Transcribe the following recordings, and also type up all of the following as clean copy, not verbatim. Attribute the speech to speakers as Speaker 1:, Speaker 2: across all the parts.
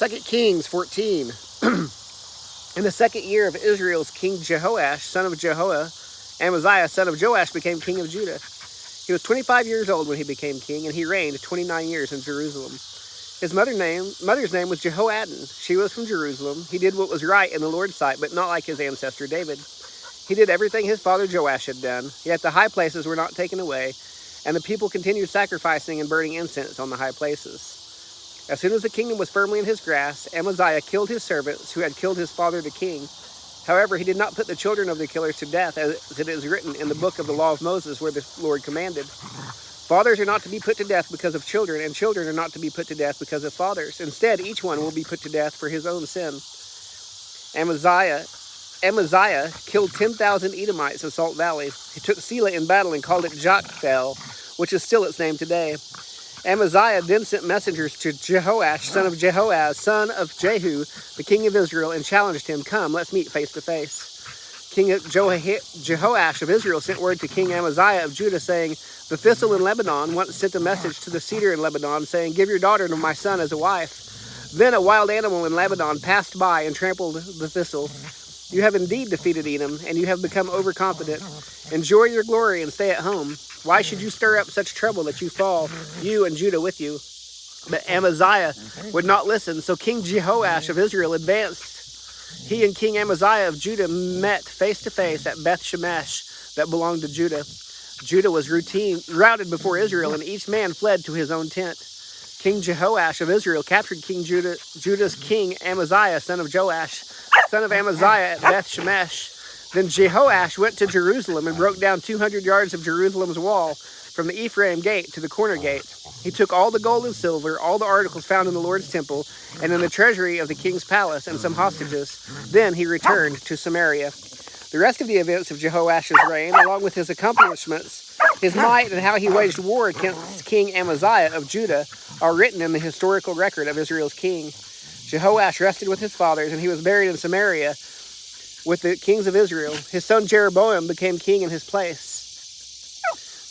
Speaker 1: 2 Kings 14. In the second year of Israel's king Jehoash, son of Amaziah, son of Joash, became king of Judah. He was 25 years old when he became king, and he reigned 29 years in Jerusalem. His mother's name was Jehoaddan. She was from Jerusalem. He did what was right in the Lord's sight, but not like his ancestor David. He did everything his father Joash had done, yet the high places were not taken away, and the people continued sacrificing and burning incense on the high places. As soon as the kingdom was firmly in his grasp, Amaziah killed his servants who had killed his father the king. However, he did not put the children of the killers to death, as it is written in the book of the law of Moses, where the Lord commanded. Fathers are not to be put to death because of children, and children are not to be put to death because of fathers. Instead, each one will be put to death for his own sin. Amaziah killed 10,000 Edomites in Salt Valley. He took Selah in battle and called it Jokthel, which is still its name today. Amaziah then sent messengers to Jehoash, son of Jehoaz, son of Jehu, the king of Israel, and challenged him, "Come, let's meet face to face." King Jehoash of Israel sent word to King Amaziah of Judah, saying, "The thistle in Lebanon once sent a message to the cedar in Lebanon, saying, 'Give your daughter to my son as a wife.' Then a wild animal in Lebanon passed by and trampled the thistle. You have indeed defeated Edom, and you have become overconfident. Enjoy your glory and stay at home. Why should you stir up such trouble that you fall, you and Judah with you?" But Amaziah would not listen, so King Jehoash of Israel advanced. He and King Amaziah of Judah met face to face at Beth Shemesh that belonged to Judah. Judah was routed before Israel, and each man fled to his own tent. King Jehoash of Israel captured Judah's king Amaziah, son of Joash, son of Amaziah, at Beth Shemesh. Then Jehoash went to Jerusalem and broke down 200 yards of Jerusalem's wall, from the Ephraim gate to the corner gate. He took all the gold and silver, all the articles found in the Lord's temple, and in the treasury of the king's palace, and some hostages. Then he returned to Samaria. The rest of the events of Jehoash's reign, along with his accomplishments, his might, and how he waged war against King Amaziah of Judah, are written in the historical record of Israel's king. Jehoash rested with his fathers, and he was buried in Samaria with the kings of Israel. His son Jeroboam became king in his place.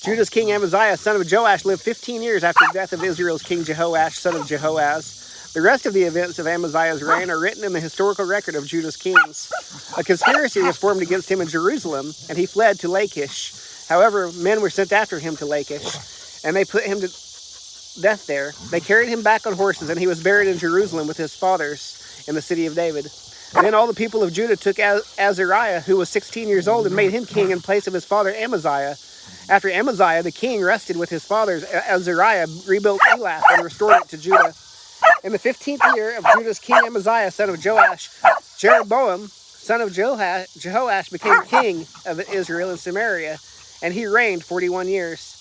Speaker 1: Judah's king Amaziah, son of Joash, lived 15 years after the death of Israel's king Jehoash, son of Jehoaz. The rest of the events of Amaziah's reign are written in the historical record of Judah's kings. A conspiracy was formed against him in Jerusalem, and he fled to Lachish. However, men were sent after him to Lachish, and they put him to death there. They carried him back on horses, and he was buried in Jerusalem with his fathers in the city of David. Then all the people of Judah took Azariah, who was 16 years old, and made him king in place of his father Amaziah. After Amaziah, the king rested with his fathers. Azariah rebuilt Elath and restored it to Judah. In the 15th year of Judah's king Amaziah, son of Joash, Jeroboam, son of Jehoash, became king of Israel in Samaria, and he reigned 41 years.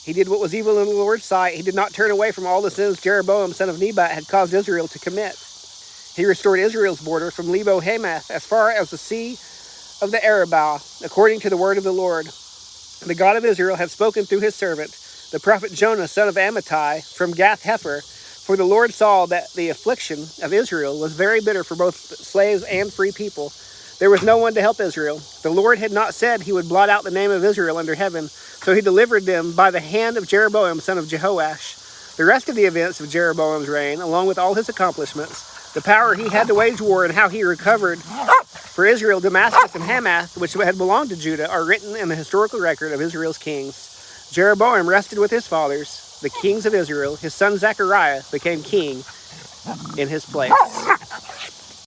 Speaker 1: He did what was evil in the Lord's sight. He did not turn away from all the sins Jeroboam, son of Nebat, had caused Israel to commit. He restored Israel's border from Lebo Hamath as far as the sea of the Arabah, according to the word of the Lord. The God of Israel had spoken through his servant, the prophet Jonah, son of Amittai, from Gath Hepher. For the Lord saw that the affliction of Israel was very bitter for both slaves and free people. There was no one to help Israel. The Lord had not said he would blot out the name of Israel under heaven, so he delivered them by the hand of Jeroboam, son of Jehoash. The rest of the events of Jeroboam's reign, along with all his accomplishments, the power he had to wage war, and how he recovered for Israel Damascus and Hamath, which had belonged to Judah, are written in the historical record of Israel's kings. Jeroboam rested with his fathers, the kings of Israel. His son Zechariah became king in his place.